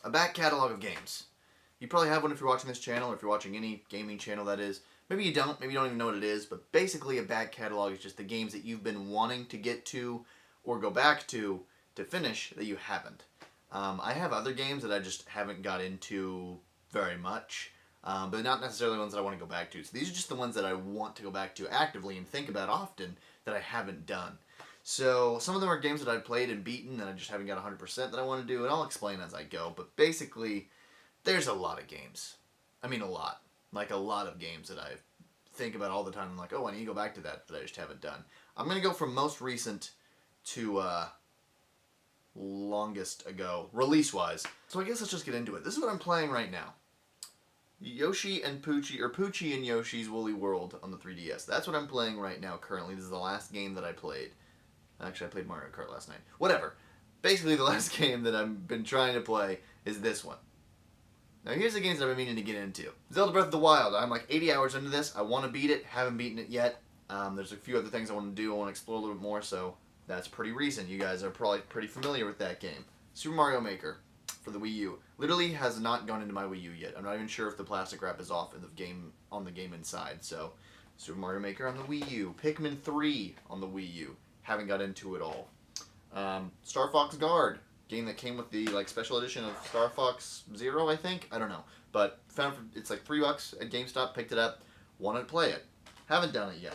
a back catalog of games. You probably have one if you're watching this channel, or if you're watching any gaming channel that is. Maybe you don't, maybe you don't even know what it is, but basically a back catalog is just the games that you've been wanting to get to or go back to finish that you haven't. I have other games that I just haven't got into very much, but not necessarily ones that I want to go back to. So these are just the ones that I want to go back to actively and think about often that I haven't done. So some of them are games that I've played and beaten that I just haven't got 100% that I want to do, and I'll explain as I go. But basically, there's a lot of games. I mean, a lot. Like a lot of games that I think about all the time. I'm like, oh, I need to go back to that I just haven't done. I'm going to go from most recent to longest ago, release-wise. So I guess let's just get into it. This is what I'm playing right now. Yoshi and Poochie, or Poochie and Yoshi's Woolly World on the 3DS. That's what I'm playing right now currently. This is the last game that I played. Actually, I played Mario Kart last night. Whatever. Basically, the last game that I've been trying to play is this one. Now, here's the games that I've been meaning to get into. Zelda Breath of the Wild. I'm like 80 hours into this. I want to beat it. Haven't beaten it yet. There's a few other things I want to do. I want to explore a little bit more, so that's pretty recent. You guys are probably pretty familiar with that game. Super Mario Maker for the Wii U. Literally has not gone into my Wii U yet. I'm not even sure if the plastic wrap is off in the game on the game inside. So, Super Mario Maker on the Wii U. Pikmin 3 on the Wii U. Haven't got into it all. Star Fox Guard. Game that came with the special edition of Star Fox Zero, I think. I don't know, but found it's like $3 at GameStop. Picked it up, wanted to play it. Haven't done it yet.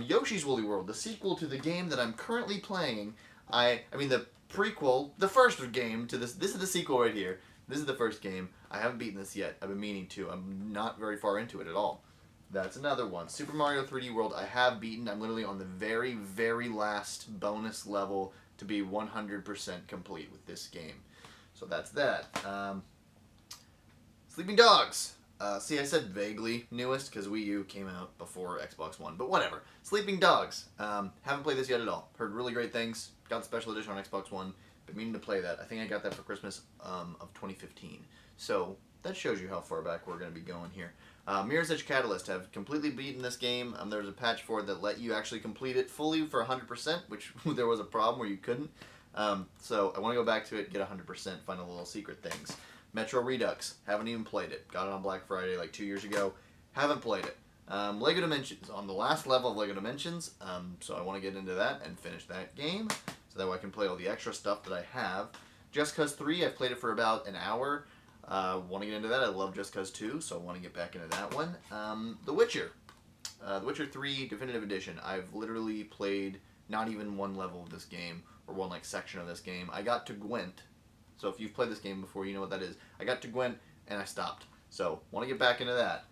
Yoshi's Woolly World, the sequel to the game that I'm currently playing. I mean the prequel, the first game to this. This is the sequel right here. This is the first game. I haven't beaten this yet. I've been meaning to. I'm not very far into it at all. That's another one. Super Mario 3D World, I have beaten. I'm literally on the very, very last bonus level to be 100% complete with this game. So that's that. Sleeping Dogs. See, I said vaguely newest because Wii U came out before Xbox One, but whatever. Sleeping Dogs. Haven't played this yet at all. Heard really great things. Got the special edition on Xbox One. Been meaning to play that. I think I got that for Christmas of 2015. So that shows you how far back we're going to be going here. Mirror's Edge Catalyst. Have completely beaten this game. There was a patch for it that let you actually complete it fully for 100%, which there was a problem where you couldn't. So I want to go back to it, get 100%, find all the little secret things. Metro Redux. Haven't even played it. Got it on Black Friday like 2 years ago. Haven't played it. Lego Dimensions. On the last level of Lego Dimensions. So I want to get into that and finish that game so that way I can play all the extra stuff that I have. Just Cause 3. I've played it for about an hour. Want to get into that. I love Just Cause 2, so I want to get back into that one. The Witcher. The Witcher 3 Definitive Edition. I've literally played not even one level of this game, or one section of this game. I got to Gwent. So if you've played this game before, you know what that is. I got to Gwent, and I stopped. So, want to get back into that.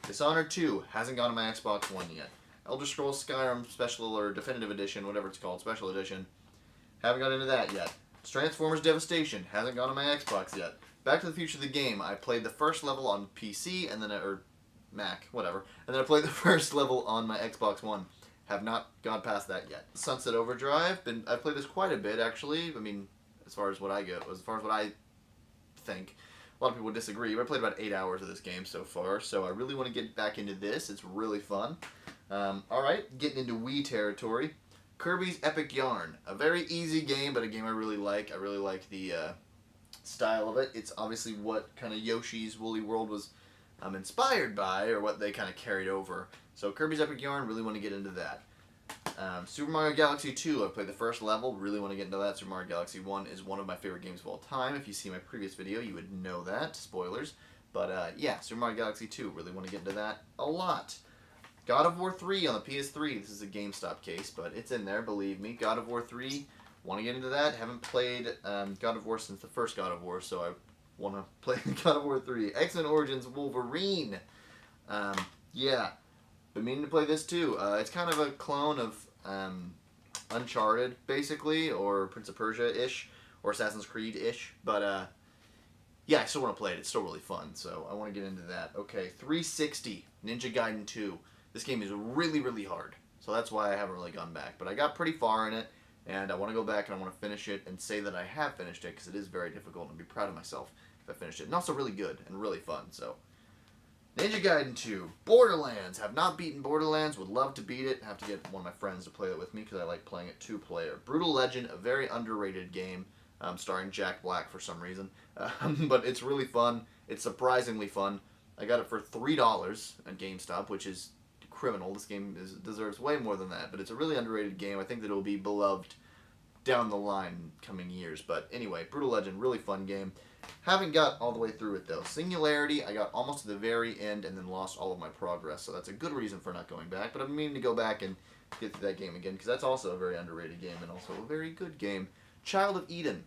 Dishonored 2. Hasn't gone to my Xbox One yet. Elder Scrolls Skyrim Special, or Definitive Edition, whatever it's called, Special Edition. Haven't got into that yet. Transformers Devastation. Hasn't gone to my Xbox yet. Back to the Future the game. I played the first level on PC, and then or Mac, whatever. And then I played the first level on my Xbox One. Have not gone past that yet. Sunset Overdrive. I've played this quite a bit, actually. I mean, as far as what I think. A lot of people disagree, but I played about 8 hours of this game so far, so I really want to get back into this. It's really fun. Alright, getting into Wii territory. Kirby's Epic Yarn. A very easy game, but a game I really like. I really like the style of it. It's obviously what kind of Yoshi's Woolly World was inspired by, or what they kind of carried over. So Kirby's Epic Yarn, really want to get into that. Super Mario Galaxy 2, I've played the first level, really want to get into that. Super Mario Galaxy 1 is one of my favorite games of all time. If you see my previous video, you would know that. Spoilers. But yeah, Super Mario Galaxy 2, really want to get into that a lot. God of War 3 on the PS3, this is a GameStop case, but it's in there, believe me. God of War 3, want to get into that. Haven't played God of War since the first God of War, so I want to play God of War 3. X-Men Origins Wolverine. Yeah. Been meaning to play this too. It's kind of a clone of Uncharted, basically, or Prince of Persia-ish, or Assassin's Creed-ish. But yeah, I still want to play it. It's still really fun, so I want to get into that. Okay, 360, Ninja Gaiden 2. This game is really, really hard, so that's why I haven't really gone back. But I got pretty far in it, and I want to go back and I want to finish it and say that I have finished it, because it is very difficult, and I'd be proud of myself if I finished it. And also really good and really fun, so... Ninja Gaiden 2. Borderlands. Have not beaten Borderlands. Would love to beat it. Have to get one of my friends to play it with me because I like playing it 2-player. Brutal Legend, a very underrated game. starring Jack Black for some reason. But it's really fun. It's surprisingly fun. I got it for $3 at GameStop, which is criminal. This game deserves way more than that, but it's a really underrated game. I think that it will be beloved down the line coming years. But anyway, Brutal Legend, really fun game. Haven't got all the way through it though. Singularity, I got almost to the very end and then lost all of my progress, so that's a good reason for not going back. But I'm meaning to go back and get to that game again because that's also a very underrated game and also a very good game. Child of Eden.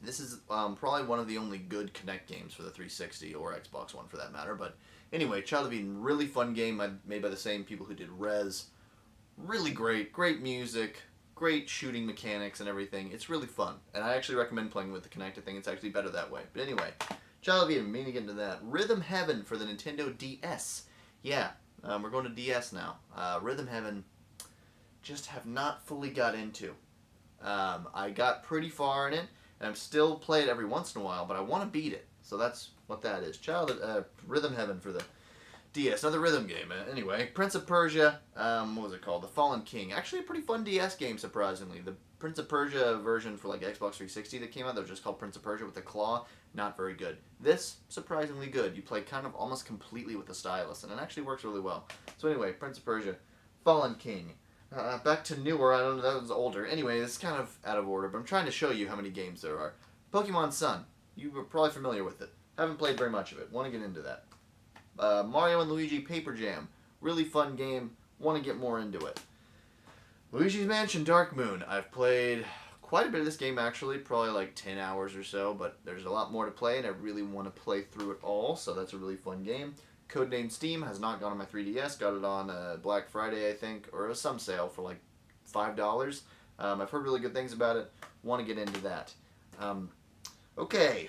This is probably one of the only good Kinect games for the 360 or Xbox One for that matter. But anyway, Child of Eden, really fun game made by the same people who did Rez. Really great music, great shooting mechanics and everything. It's really fun, and I actually recommend playing with the Kinect. I think it's actually better that way. But anyway, Child of Eden, meaning to get into that. Rhythm Heaven for the Nintendo DS. Yeah, we're going to DS now. Rhythm Heaven, just have not fully got into. I got pretty far in it, and I'm still play it every once in a while, but I want to beat it. So that's what that is. Rhythm Heaven for the DS, another rhythm game. Anyway, Prince of Persia, what was it called? The Fallen King. Actually a pretty fun DS game, surprisingly. The Prince of Persia version for like Xbox 360 that came out, that was just called Prince of Persia with the claw, not very good. This, surprisingly good. You play kind of almost completely with the stylus, and it actually works really well. So anyway, Prince of Persia, Fallen King. Back to newer, I don't know, that was older. Anyway, this is kind of out of order, but I'm trying to show you how many games there are. Pokemon Sun, you were probably familiar with it. Haven't played very much of it, want to get into that. Mario and Luigi Paper Jam, really fun game, want to get more into it. Luigi's Mansion Dark Moon, I've played quite a bit of this game actually, probably like 10 hours or so, but there's a lot more to play and I really want to play through it all, so that's a really fun game. Codename Steam has not gone on my 3DS, got it on Black Friday I think, or some sale for like $5. I've heard really good things about it, want to get into that. Okay,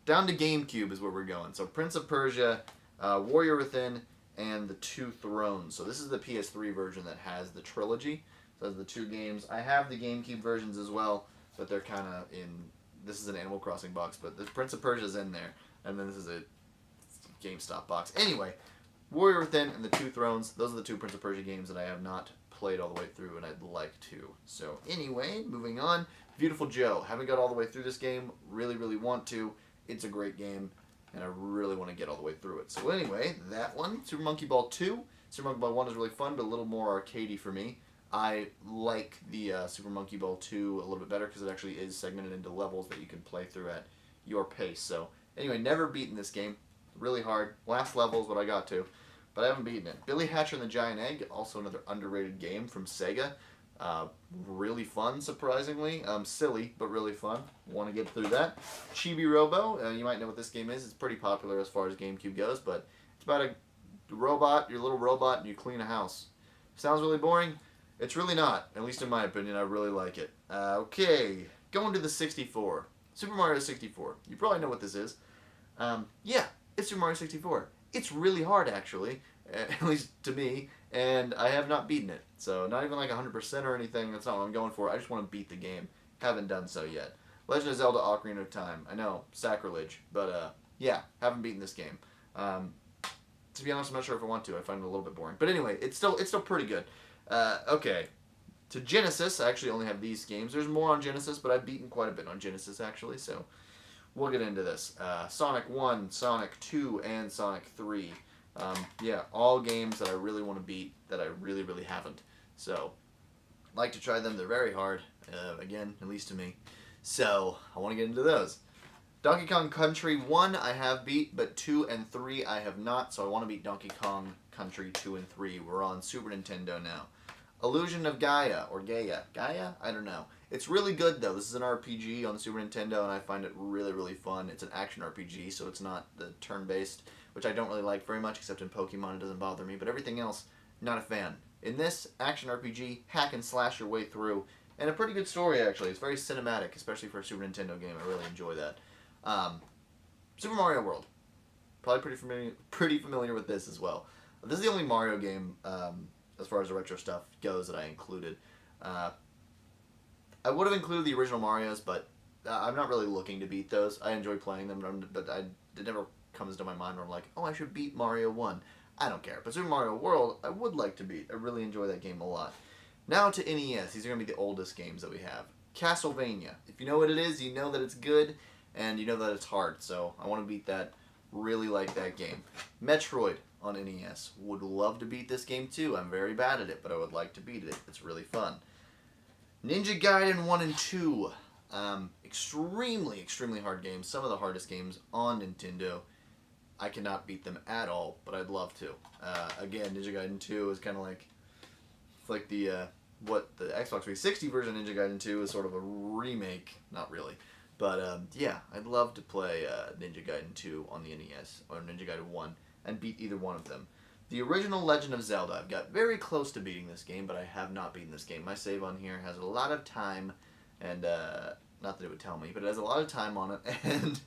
down to GameCube is where we're going. So Prince of Persia, Warrior Within, and The Two Thrones. So this is the PS3 version that has the trilogy. So that's the two games. I have the GameCube versions as well, but they're kind of in... This is an Animal Crossing box, but the Prince of Persia is in there. And then this is a GameStop box. Anyway, Warrior Within and The Two Thrones, those are the two Prince of Persia games that I have not played all the way through, and I'd like to. So anyway, moving on. Beautiful Joe. Haven't got all the way through this game. Really want to. It's a great game, and I really want to get all the way through it. So anyway, that one. Super Monkey Ball 2. Super Monkey Ball 1 is really fun, but a little more arcadey for me. I like the Super Monkey Ball 2 a little bit better because it actually is segmented into levels that you can play through at your pace. So anyway, never beaten this game. Really hard. Last level is what I got to, but I haven't beaten it. Billy Hatcher and the Giant Egg, also another underrated game from Sega. Really fun, surprisingly. Silly, but really fun. Want to get through that. Chibi Robo, you might know what this game is. It's pretty popular as far as GameCube goes, but it's about a robot, your little robot, and you clean a house. Sounds really boring? It's really not, at least in my opinion. I really like it. Okay, going to the 64. Super Mario 64. You probably know what this is. Yeah, it's Super Mario 64. It's really hard, actually, at least to me, and I have not beaten it. So not even like 100% or anything. That's not what I'm going for. I just want to beat the game. Haven't done so yet. Legend of Zelda Ocarina of Time. I know, sacrilege, but yeah, haven't beaten this game. To be honest, I'm not sure if I want to. I find it a little bit boring. But anyway, it's still pretty good. Okay. To Genesis, I actually only have these games. There's more on Genesis, but I've beaten quite a bit on Genesis, actually, so we'll get into this. Sonic 1, Sonic 2, and Sonic 3. Yeah, all games that I really want to beat that I really haven't. So, like to try them. They're very hard, again, at least to me. So, I want to get into those. Donkey Kong Country 1 I have beat, but 2 and 3 I have not, so I want to beat Donkey Kong Country 2 and 3. We're on Super Nintendo now. Illusion of Gaia, or Gaia. Gaia? I don't know. It's really good, though. This is an RPG on the Super Nintendo, and I find it really fun. It's an action RPG, so it's not the turn-based, which I don't really like very much, except in Pokemon it doesn't bother me, but everything else, not a fan. In this, action RPG, hack and slash your way through, and a pretty good story, actually. It's very cinematic, especially for a Super Nintendo game. I really enjoy that. Super Mario World. Probably pretty familiar with this as well. This is the only Mario game, as far as the retro stuff goes, that I included. I would have included the original Marios, but I'm not really looking to beat those. I enjoy playing them, but it never comes to my mind where I'm like, oh, I should beat Mario 1. I don't care. But Super Mario World, I would like to beat. I really enjoy that game a lot. Now to NES. These are going to be the oldest games that we have. Castlevania. If you know what it is, you know that it's good, and you know that it's hard. So I want to beat that. Really like that game. Metroid on NES. Would love to beat this game too. I'm very bad at it, but I would like to beat it. It's really fun. Ninja Gaiden 1 and 2. Extremely, extremely hard games. Some of the hardest games on Nintendo. I cannot beat them at all, but I'd love to. Again, Ninja Gaiden 2 is kind of like, it's like the what the Xbox 360 version of Ninja Gaiden 2 is sort of a remake. Not really. But yeah, I'd love to play Ninja Gaiden 2 on the NES, or Ninja Gaiden 1, and beat either one of them. The original Legend of Zelda, I've got very close to beating this game, but I have not beaten this game. My save on here has a lot of time, and not that it would tell me, but it has a lot of time on it, and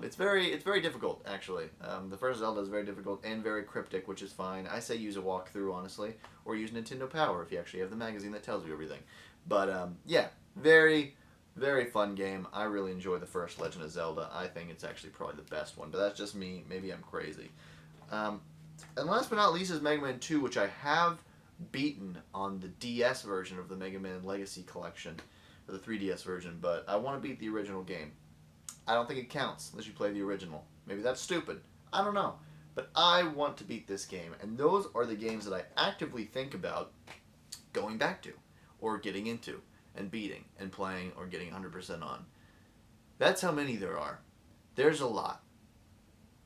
it's very difficult, actually. The first Zelda is very difficult and very cryptic, which is fine. I say use a walkthrough, honestly, or use Nintendo Power if you actually have the magazine that tells you everything. But yeah, very fun game. I really enjoy the first Legend of Zelda. I think it's actually probably the best one, but that's just me. Maybe I'm crazy. And last but not least is Mega Man 2, which I have beaten on the DS version of the Mega Man Legacy Collection, or the 3DS version, but I want to beat the original game. I don't think it counts unless you play the original. Maybe that's stupid. I don't know. But I want to beat this game, and those are the games that I actively think about going back to, or getting into, and beating, and playing, or getting 100% on. That's how many there are. There's a lot.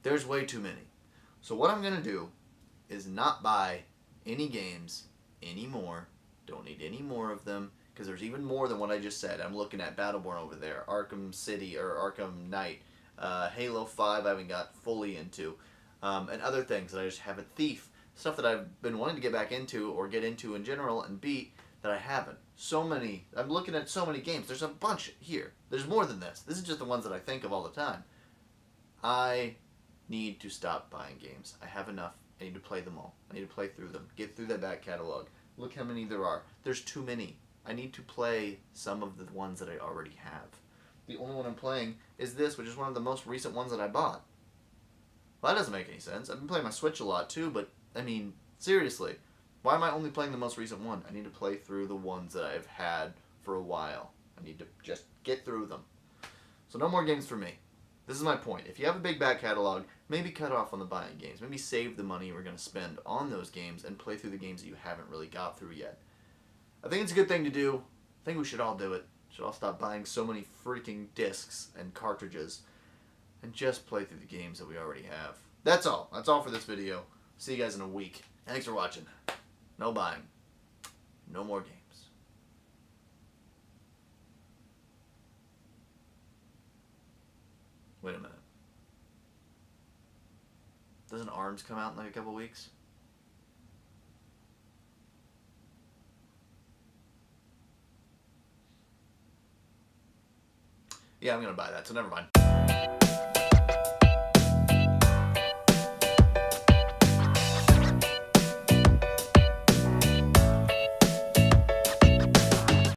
There's way too many. So what I'm going to do is not buy any games anymore. Don't need any more of them, because there's even more than what I just said. I'm looking at Battleborn over there, Arkham City, or Arkham Knight, Halo 5 I haven't got fully into, and other things that I just haven't. Thief, stuff that I've been wanting to get back into, or get into in general, and beat, that I haven't. So many. I'm looking at so many games. There's a bunch here. There's more than this. This is just the ones that I think of all the time. I need to stop buying games. I have enough. I need to play them all. I need to play through them. Get through that back catalog. Look how many there are. There's too many. I need to play some of the ones that I already have. The only one I'm playing is this, which is one of the most recent ones that I bought. Well, that doesn't make any sense. I've been playing my Switch a lot too, but, I mean, seriously. Why am I only playing the most recent one? I need to play through the ones that I've had for a while. I need to just get through them. So no more games for me. This is my point. If you have a big back catalog, maybe cut off on the buying games. Maybe save the money we're going to spend on those games and play through the games that you haven't really got through yet. I think it's a good thing to do. I think we should all do it. We should all stop buying so many freaking discs and cartridges and just play through the games that we already have. That's all. That's all for this video. See you guys in a week. Thanks for watching. No buying. No more games. Wait a minute. Doesn't ARMS come out in like a couple weeks? Yeah, I'm gonna buy that, so never mind.